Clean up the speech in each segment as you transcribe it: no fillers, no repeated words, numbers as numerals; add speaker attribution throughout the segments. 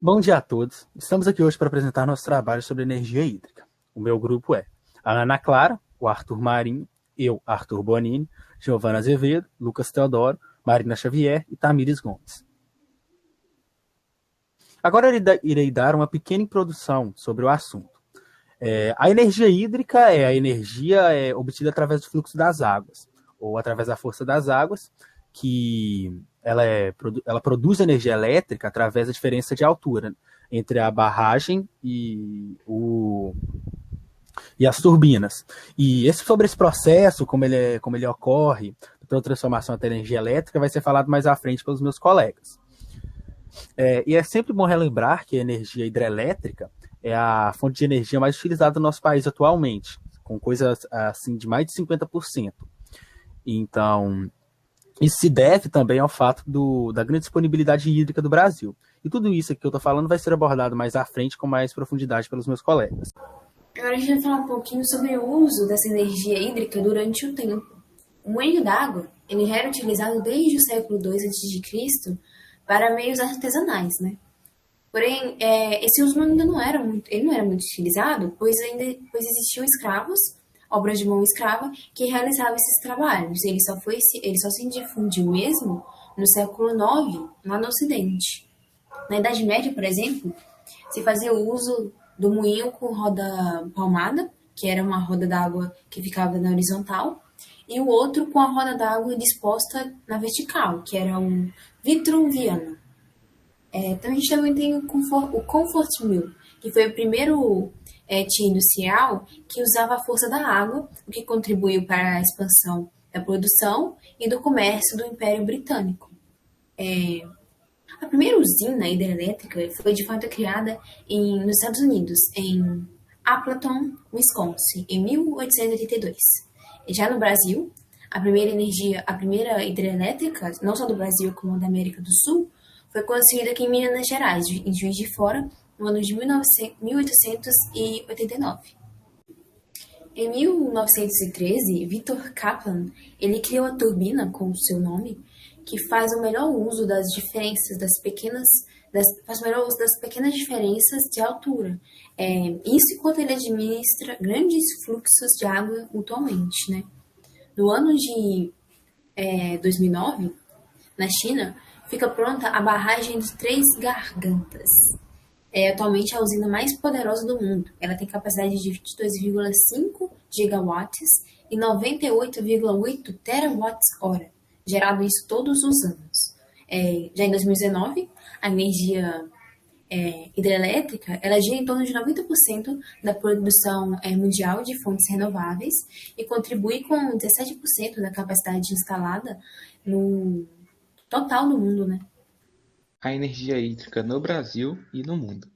Speaker 1: Bom dia a todos. Estamos aqui hoje para apresentar nosso trabalho sobre energia hídrica. O meu grupo é a Ana Clara, o Arthur Marinho, eu, Arthur Bonini, Giovana Azevedo, Lucas Teodoro, Marina Xavier e Tamires Gomes. Agora irei dar uma pequena introdução sobre o assunto. A energia hídrica é a energia obtida através do fluxo das águas, ou através da força das águas, que ela produz energia elétrica através da diferença de altura entre a barragem e as turbinas. E sobre esse processo, como ele ocorre, toda transformação até energia elétrica, vai ser falado mais à frente pelos meus colegas. E é sempre bom relembrar que a energia hidrelétrica é a fonte de energia mais utilizada no nosso país atualmente, com coisas assim de mais de 50%. Então, isso se deve também ao fato da grande disponibilidade hídrica do Brasil. E tudo isso que eu estou falando vai ser abordado mais à frente com mais profundidade pelos meus colegas.
Speaker 2: Agora a gente vai falar um pouquinho sobre o uso dessa energia hídrica durante o tempo. O moinho d'água ele já era utilizado desde o século II a.C. para meios artesanais, né? Porém, esse uso ainda não era muito utilizado, pois existiam escravos, obras de mão escrava, que realizavam esses trabalhos. Ele só se difundiu mesmo no século IX, lá no Ocidente. Na Idade Média, por exemplo, se fazia o uso do moinho com roda palmada, que era uma roda d'água que ficava na horizontal, e o outro com a roda d'água disposta na vertical, que era um vitruviano. Então a gente também tem o Comfort Mill, que foi o primeiro tia industrial que usava a força da água, o que contribuiu para a expansão da produção e do comércio do Império Britânico. A primeira usina hidrelétrica foi de fato criada nos Estados Unidos, em Appleton, Wisconsin, em 1882. E já no Brasil, a primeira hidrelétrica, não só do Brasil como da América do Sul, foi construída aqui em Minas Gerais, em Juiz de Fora, no ano de 1889. Em 1913, Victor Kaplan ele criou a turbina com o seu nome, que faz o melhor uso das diferenças faz o melhor uso das pequenas diferenças de altura. Isso enquanto ele administra grandes fluxos de água mutuamente, né? No ano de 2009, na China, fica pronta a barragem de Três Gargantas. É atualmente a usina mais poderosa do mundo. Ela tem capacidade de 22,5 gigawatts e 98,8 terawatts-hora, gerado isso todos os anos. Já em 2019, a energia hidrelétrica ela gira em torno de 90% da produção mundial de fontes renováveis e contribui com 17% da capacidade instalada no total do mundo, né?
Speaker 3: A energia hídrica no Brasil e no mundo.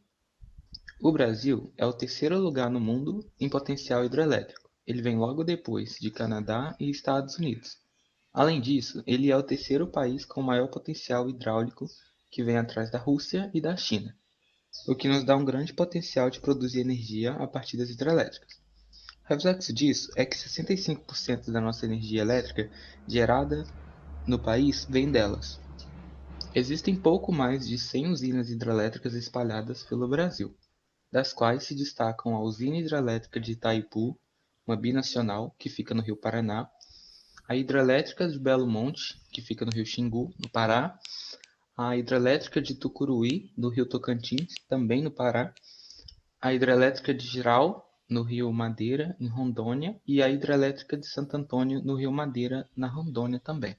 Speaker 3: O Brasil é o terceiro lugar no mundo em potencial hidrelétrico. Ele vem logo depois de Canadá e Estados Unidos. Além disso, ele é o terceiro país com maior potencial hidráulico, que vem atrás da Rússia e da China, o que nos dá um grande potencial de produzir energia a partir das hidrelétricas. Reflexo disso é que 65% da nossa energia elétrica gerada no país vem delas. Existem pouco mais de 100 usinas hidrelétricas espalhadas pelo Brasil, das quais se destacam a Usina Hidrelétrica de Itaipu, uma binacional, que fica no Rio Paraná, a Hidrelétrica de Belo Monte, que fica no Rio Xingu, no Pará, a Hidrelétrica de Tucuruí, no Rio Tocantins, também no Pará, a Hidrelétrica de Jirau, no Rio Madeira, em Rondônia, e a Hidrelétrica de Santo Antônio, no Rio Madeira, na Rondônia também.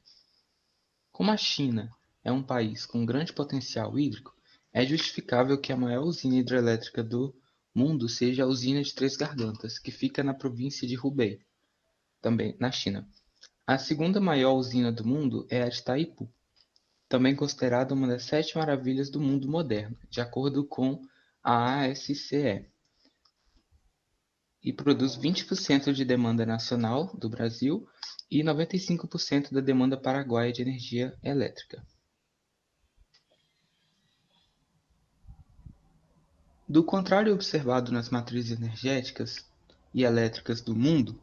Speaker 3: Como a China é um país com grande potencial hídrico, é justificável que a maior usina hidrelétrica do mundo seja a usina de Três Gargantas, que fica na província de Hubei, também na China. A segunda maior usina do mundo é a de Itaipu, também considerada uma das 7 maravilhas do mundo moderno, de acordo com a ASCE, e produz 20% de demanda nacional do Brasil e 95% da demanda paraguaia de energia elétrica. Do contrário observado nas matrizes energéticas e elétricas do mundo,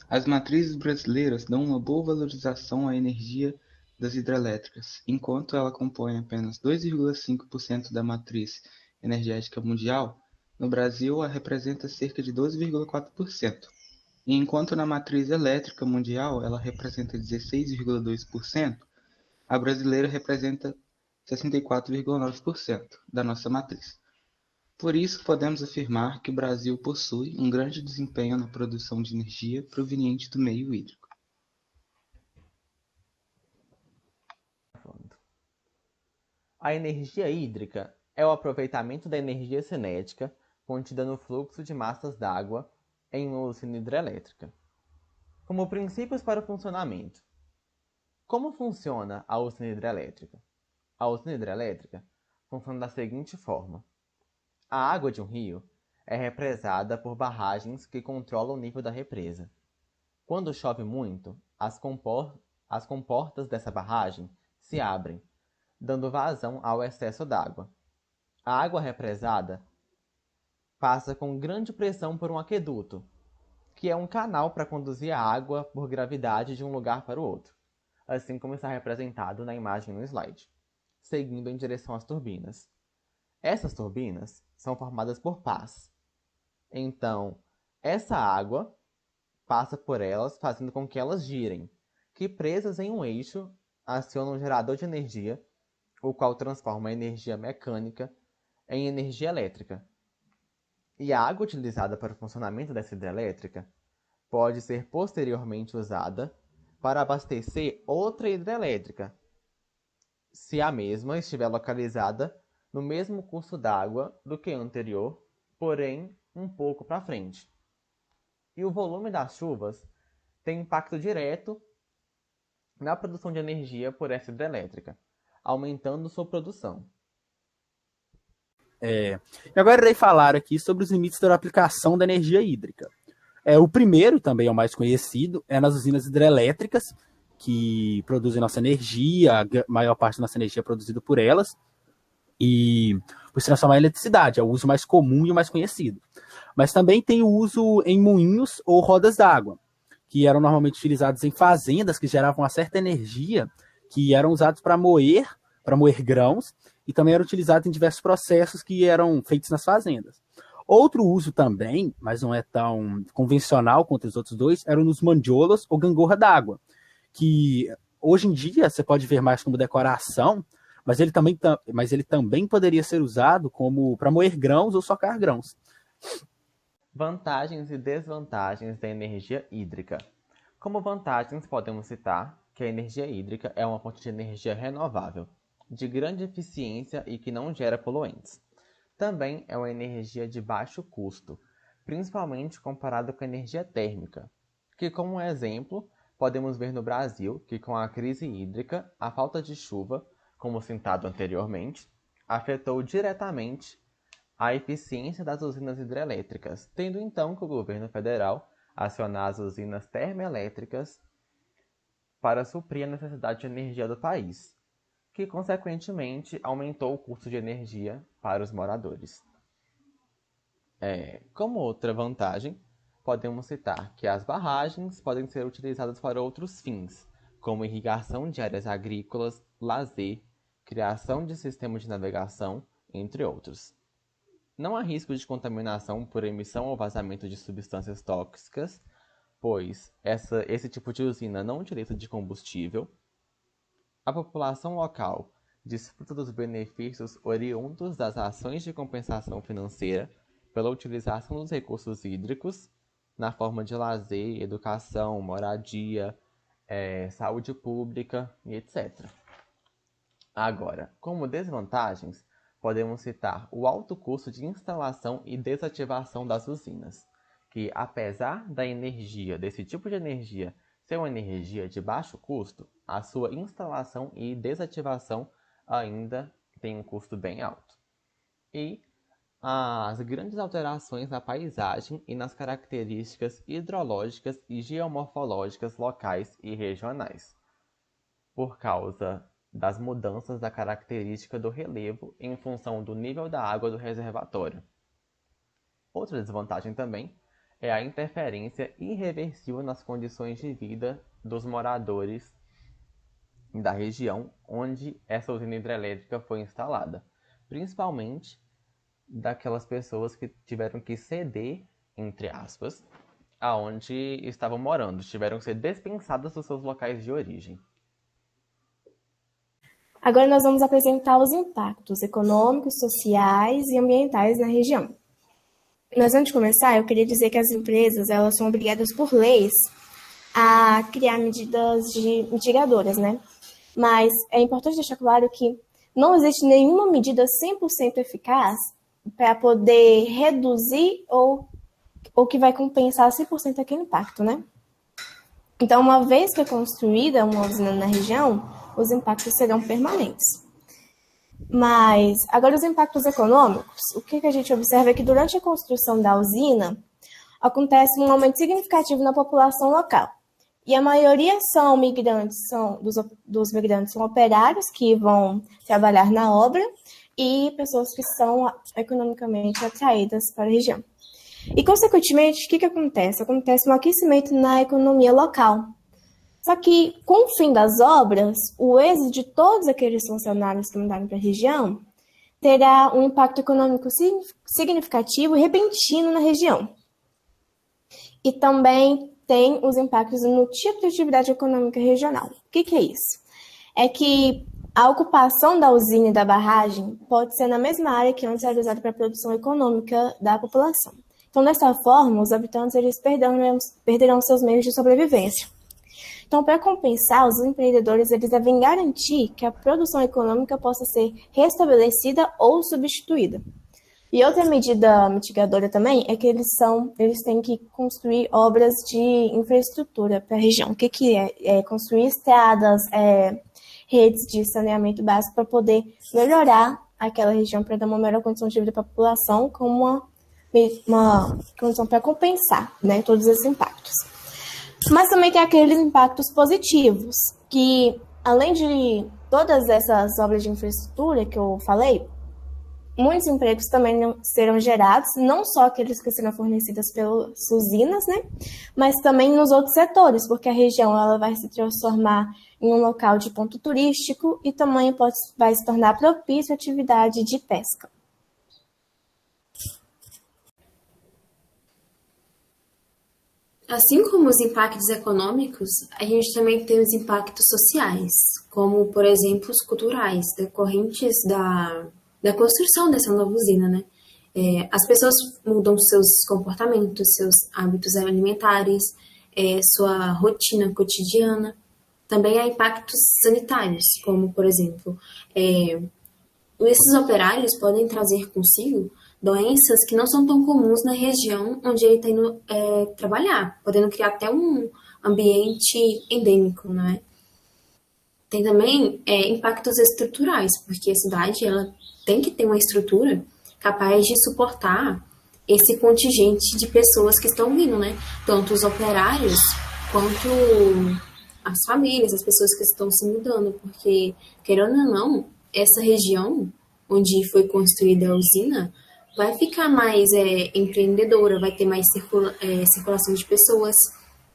Speaker 3: as matrizes brasileiras dão uma boa valorização à energia das hidrelétricas, enquanto ela compõe apenas 2,5% da matriz energética mundial, no Brasil ela representa cerca de 12,4%, e enquanto na matriz elétrica mundial ela representa 16,2%, a brasileira representa 64,9% da nossa matriz. Por isso, podemos afirmar que o Brasil possui um grande desempenho na produção de energia proveniente do meio hídrico.
Speaker 4: A energia hídrica é o aproveitamento da energia cinética contida no fluxo de massas d'água em uma usina hidrelétrica. Como princípios para o funcionamento. Como funciona a usina hidrelétrica? A usina hidrelétrica funciona da seguinte forma. A água de um rio é represada por barragens que controlam o nível da represa. Quando chove muito, as comportas dessa barragem se abrem, dando vazão ao excesso d'água. A água represada passa com grande pressão por um aqueduto, que é um canal para conduzir a água por gravidade de um lugar para o outro, assim como está representado na imagem no slide, seguindo em direção às turbinas. Essas turbinas são formadas por pás. Então, essa água passa por elas, fazendo com que elas girem, que presas em um eixo acionam um gerador de energia, o qual transforma a energia mecânica em energia elétrica. E a água utilizada para o funcionamento dessa hidrelétrica pode ser posteriormente usada para abastecer outra hidrelétrica, se a mesma estiver localizada no mesmo curso d'água do que a anterior, porém um pouco para frente. E o volume das chuvas tem impacto direto na produção de energia por essa hidrelétrica, aumentando sua produção.
Speaker 1: E agora irei falar aqui sobre os limites da aplicação da energia hídrica. O primeiro, também é o mais conhecido, é nas usinas hidrelétricas, que produzem nossa energia, a maior parte da nossa energia é produzida por elas, e por se transformar em eletricidade, é o uso mais comum e o mais conhecido. Mas também tem o uso em moinhos ou rodas d'água, que eram normalmente utilizados em fazendas que geravam uma certa energia, que eram usados para moer grãos, e também eram utilizados em diversos processos que eram feitos nas fazendas. Outro uso também, mas não é tão convencional quanto os outros dois, eram nos mandiolas ou gangorra d'água, que hoje em dia você pode ver mais como decoração, mas ele também poderia ser usado como para moer grãos ou socar grãos.
Speaker 4: Vantagens e desvantagens da energia hídrica. Como vantagens, podemos citar que a energia hídrica é uma fonte de energia renovável, de grande eficiência e que não gera poluentes. Também é uma energia de baixo custo, principalmente comparado com a energia térmica, que, como exemplo, podemos ver no Brasil que, com a crise hídrica, a falta de chuva, como citado anteriormente, afetou diretamente a eficiência das usinas hidrelétricas, tendo então que o governo federal acionar as usinas termoelétricas para suprir a necessidade de energia do país, que consequentemente aumentou o custo de energia para os moradores. Como outra vantagem, podemos citar que as barragens podem ser utilizadas para outros fins, como irrigação de áreas agrícolas, lazer, criação de sistemas de navegação, entre outros. Não há risco de contaminação por emissão ou vazamento de substâncias tóxicas, pois esse tipo de usina não utiliza de combustível. A população local desfruta dos benefícios oriundos das ações de compensação financeira pela utilização dos recursos hídricos na forma de lazer, educação, moradia, saúde pública e etc. Agora, como desvantagens, podemos citar o alto custo de instalação e desativação das usinas, que apesar da energia, desse tipo de energia, ser uma energia de baixo custo, a sua instalação e desativação ainda tem um custo bem alto. E as grandes alterações na paisagem e nas características hidrológicas e geomorfológicas locais e regionais, por causa das mudanças da característica do relevo em função do nível da água do reservatório. Outra desvantagem também é a interferência irreversível nas condições de vida dos moradores da região onde essa usina hidrelétrica foi instalada, principalmente daquelas pessoas que tiveram que ceder, entre aspas, aonde estavam morando, tiveram que ser dispensadas dos seus locais de origem.
Speaker 5: Agora nós vamos apresentar os impactos econômicos, sociais e ambientais na região. Mas antes de começar, eu queria dizer que as empresas elas são obrigadas por leis a criar medidas mitigadoras, né? Mas é importante deixar claro que não existe nenhuma medida 100% eficaz para poder reduzir ou que vai compensar 100% aquele impacto, né? Então, uma vez que é construída uma usina na região, os impactos serão permanentes. Mas, agora os impactos econômicos, o que a gente observa é que durante a construção da usina, acontece um aumento significativo na população local. E a maioria são migrantes, dos migrantes são operários que vão trabalhar na obra e pessoas que são economicamente atraídas para a região. E, consequentemente, o que acontece? Acontece um aquecimento na economia local. Só que, com o fim das obras, o êxito de todos aqueles funcionários que mudaram para a região terá um impacto econômico significativo e repentino na região. E também tem os impactos no tipo de atividade econômica regional. O que é isso? É que a ocupação da usina e da barragem pode ser na mesma área que antes era usada para a produção econômica da população. Então, dessa forma, os habitantes eles perderão seus meios de sobrevivência. Então, para compensar, os empreendedores eles devem garantir que a produção econômica possa ser restabelecida ou substituída. E outra medida mitigadora também é que eles têm que construir obras de infraestrutura para a região. O que é? É construir estradas, redes de saneamento básico para poder melhorar aquela região, para dar uma melhor condição de vida para a população, com uma condição para compensar, né, todos esses impactos. Mas também tem aqueles impactos positivos, que além de todas essas obras de infraestrutura que eu falei, muitos empregos também serão gerados, não só aqueles que serão fornecidos pelas usinas, né, mas também nos outros setores, porque a região ela vai se transformar em um local de ponto turístico e também vai se tornar propício à atividade de pesca.
Speaker 2: Assim como os impactos econômicos, a gente também tem os impactos sociais, como, por exemplo, os culturais, decorrentes da construção dessa nova usina, né? As pessoas mudam seus comportamentos, seus hábitos alimentares, sua rotina cotidiana. Também há impactos sanitários, como, por exemplo, esses operários podem trazer consigo doenças que não são tão comuns na região onde ele está indo trabalhar, podendo criar até um ambiente endêmico, né? Tem também impactos estruturais, porque a cidade ela tem que ter uma estrutura capaz de suportar esse contingente de pessoas que estão vindo, né? Tanto os operários quanto as famílias, as pessoas que estão se mudando, porque, querendo ou não, essa região onde foi construída a usina vai ficar mais empreendedora, vai ter mais circulação de pessoas.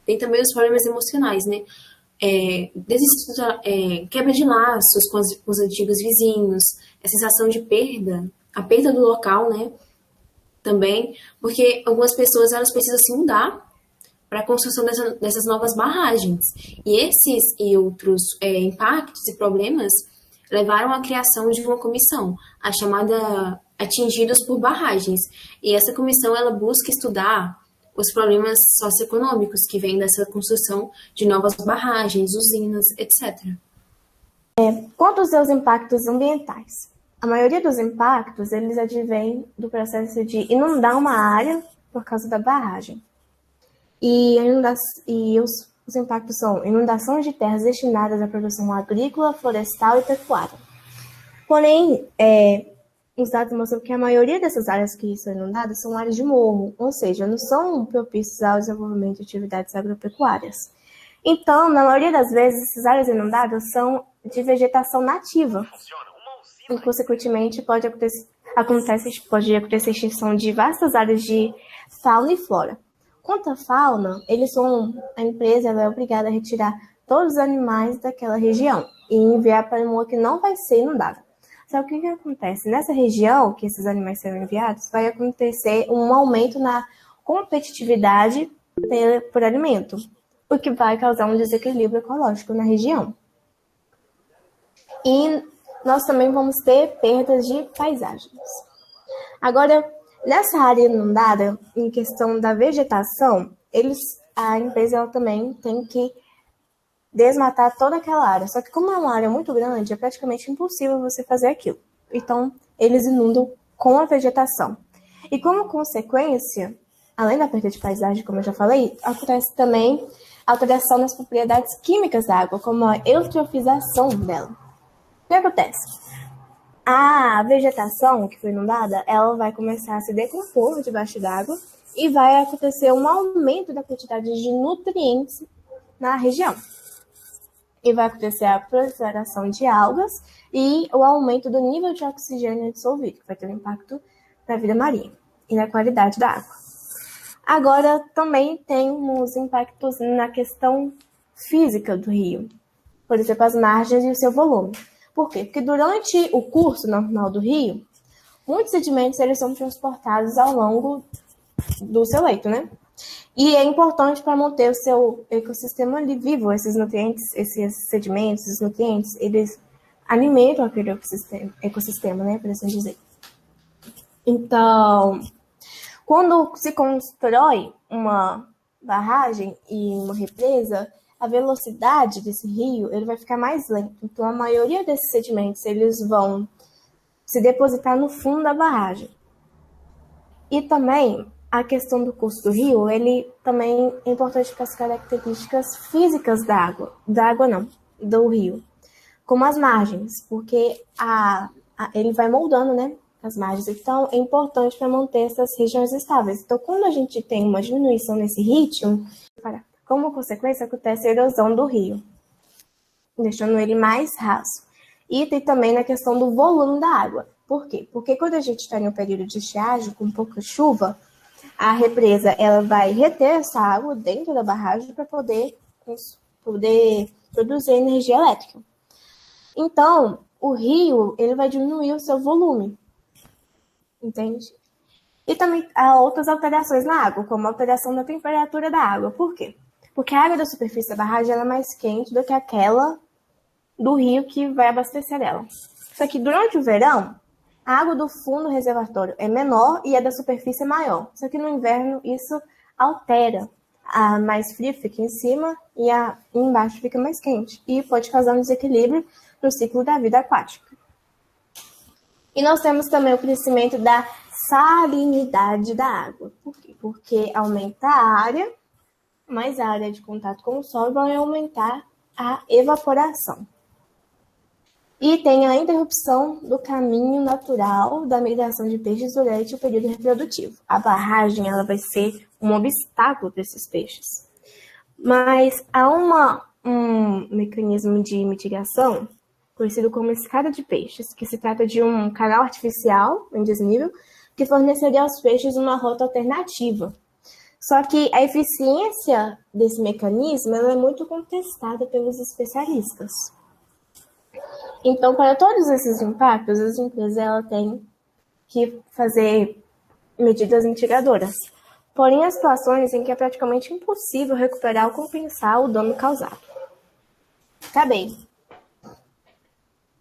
Speaker 2: Tem também os problemas emocionais, né? Quebra de laços com os antigos vizinhos, a sensação de perda, a perda do local, né? Também, porque algumas pessoas elas precisam se mudar para a construção dessas novas barragens. E esses e outros impactos e problemas levaram à criação de uma comissão, a chamada Atingidos por Barragens. E essa comissão ela busca estudar os problemas socioeconômicos que vêm dessa construção de novas barragens, usinas, etc.
Speaker 5: Quanto aos seus impactos ambientais? A maioria dos impactos eles advêm do processo de inundar uma área por causa da barragem. E os impactos são inundações de terras destinadas à produção agrícola, florestal e pecuária. Porém, os dados mostram que a maioria dessas áreas que são inundadas são áreas de morro, ou seja, não são propícias ao desenvolvimento de atividades agropecuárias. Então, na maioria das vezes, essas áreas inundadas são de vegetação nativa. E, consequentemente, pode acontecer a extinção de vastas áreas de fauna e flora. Quanto à fauna, a empresa é obrigada a retirar todos os animais daquela região e enviar para uma que não vai ser inundada. Só que o que acontece? Nessa região que esses animais serão enviados, vai acontecer um aumento na competitividade por alimento, o que vai causar um desequilíbrio ecológico na região. E nós também vamos ter perdas de paisagens. Agora, nessa área inundada, em questão da vegetação, a empresa ela também tem que desmatar toda aquela área. Só que como é uma área muito grande, é praticamente impossível você fazer aquilo. Então, eles inundam com a vegetação. E como consequência, além da perda de paisagem, como eu já falei, acontece também alteração nas propriedades químicas da água, como a eutrofização dela. O que acontece? A vegetação que foi inundada, ela vai começar a se decompor debaixo d'água e vai acontecer um aumento da quantidade de nutrientes na região. E vai acontecer a proliferação de algas e o aumento do nível de oxigênio dissolvido, que vai ter um impacto na vida marinha e na qualidade da água. Agora, também temos impactos na questão física do rio. Por exemplo, as margens e o seu volume. Por quê? Porque durante o curso normal do rio, muitos sedimentos eles são transportados ao longo do seu leito, né? E é importante para manter o seu ecossistema ali vivo. Esses nutrientes, esses sedimentos, esses nutrientes, eles alimentam aquele ecossistema, né? Por assim dizer. Então, quando se constrói uma barragem e uma represa, a velocidade desse rio ele vai ficar mais lento. Então, a maioria desses sedimentos eles vão se depositar no fundo da barragem. E também a questão do curso do rio, ele também é importante para as características físicas do rio, como as margens, porque ele vai moldando, né, as margens. Então, é importante para manter essas regiões estáveis. Então, quando a gente tem uma diminuição nesse ritmo, como consequência, acontece a erosão do rio, deixando ele mais raso. E tem também na questão do volume da água. Por quê? Porque quando a gente está em um período de estiagem, com pouca chuva, a represa ela vai reter essa água dentro da barragem para poder produzir energia elétrica. Então, o rio ele vai diminuir o seu volume, entende? E também há outras alterações na água, como a alteração da temperatura da água. Por quê? Porque a água da superfície da barragem ela é mais quente do que aquela do rio que vai abastecer ela. Só que durante o verão, a água do fundo do reservatório é menor e a da superfície é maior. Só que no inverno isso altera. A mais fria fica em cima e a embaixo fica mais quente. E pode causar um desequilíbrio no ciclo da vida aquática. E nós temos também o crescimento da salinidade da água. Por quê? Porque aumenta a área, mais a área de contato com o solo vai aumentar a evaporação. E tem a interrupção do caminho natural da migração de peixes durante o período reprodutivo. A barragem ela vai ser um obstáculo para esses peixes. Mas há um mecanismo de mitigação conhecido como escada de peixes, que se trata de um canal artificial em desnível que forneceria aos peixes uma rota alternativa. Só que a eficiência desse mecanismo ela é muito contestada pelos especialistas. Então, para todos esses impactos, as empresas elas têm que fazer medidas mitigadoras. Porém, há situações em que é praticamente impossível recuperar ou compensar o dano causado. Acabei.